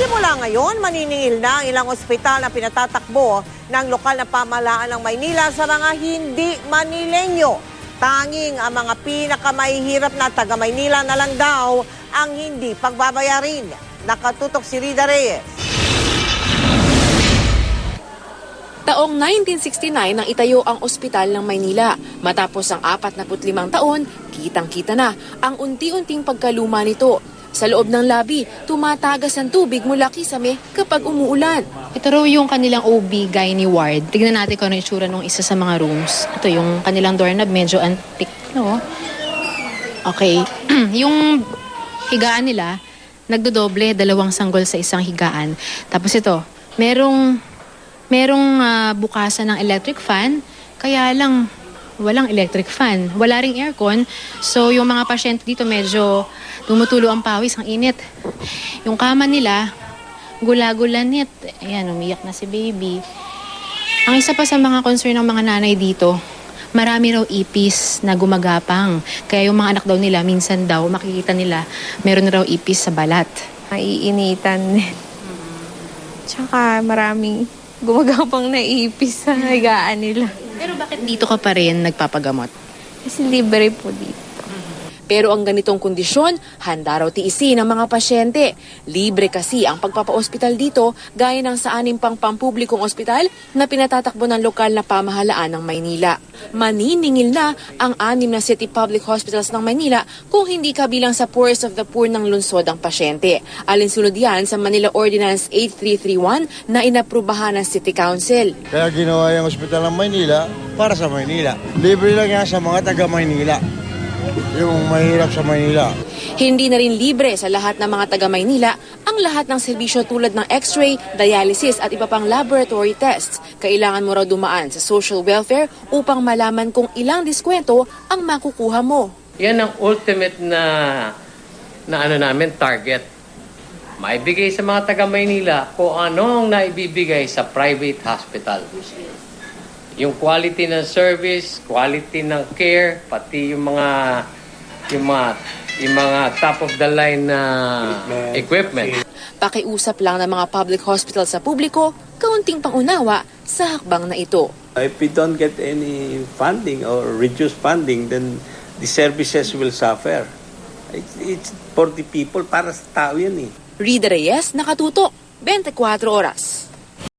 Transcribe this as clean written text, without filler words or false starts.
Simula ngayon, maniningil na ang ilang ospital na pinatatakbo ng lokal na pamahalaan ng Maynila sa mga hindi Manileño. Tanging ang mga pinakamahihirap na taga-Maynila na lang daw ang hindi pagbabayarin. Nakatutok si Rida Reyes. Taong 1969 nang itayo ang ospital ng Maynila. Matapos ang 45 taon, kitang-kita na ang unti-unting pagkaluma nito. Sa loob ng labi, tumatagas ang tubig mula kisame kapag umuulan. Ito raw yung kanilang OB gynae ward. Tignan natin kung ano itsura ng isa sa mga rooms. Ito yung kanilang doorknob, medyo antique, no? Okay. Yung higaan nila, nagdodoble, 2 sanggol sa isang higaan. Tapos ito, merong bukasan ng electric fan, kaya lang walang electric fan. Wala ring aircon. So, yung mga pasyente dito medyo tumutulo ang pawis, ang init. Yung kama nila, gula-gulanit. Ayan, umiyak na si baby. Ang isa pa sa mga concern ng mga nanay dito, marami raw ipis na gumagapang. Kaya yung mga anak daw nila, minsan daw, makikita nila, meron raw ipis sa balat. Maiinitan. Tsaka maraming gumagapang na ipis sa higaan nila. Pero bakit dito ka pa rin nagpapagamot? Kasi libre po dito. Pero ang ganitong kondisyon, handa raw tiisin ng mga pasyente. Libre kasi ang pagpapa-ospital dito gaya ng sa 6 pang pampublikong ospital na pinatatakbo ng lokal na pamahalaan ng Maynila. Maniningil na ang 6 na city public hospitals ng Maynila kung hindi kabilang sa poorest of the poor ng lungsod ang pasyente. Alinsunod yan sa Manila Ordinance 8331 na inaprubahan ng City Council. Kaya ginawa yung ospital ng Maynila para sa Maynila. Libre lang yan sa mga taga-Maynila. Yung mahirap sa Maynila. Hindi na rin libre sa lahat ng mga taga-Maynila ang lahat ng serbisyo tulad ng x-ray, dialysis at iba pang laboratory tests. Kailangan mo raw dumaan sa social welfare upang malaman kung ilang diskwento ang makukuha mo. Yan ang ultimate na namin target. Maibigay sa mga taga-Maynila kung anong naibibigay sa private hospital. Yung quality ng service, quality ng care, pati yung mga top of the line na equipment. Pakiusap lang ng mga public hospital sa publiko, kaunting pangunawa sa hakbang na ito. If we don't get any funding or reduce funding, then the services will suffer. It's for the people, para sa tao yan eh. Rida Reyes, Nakatutok, 24 Oras.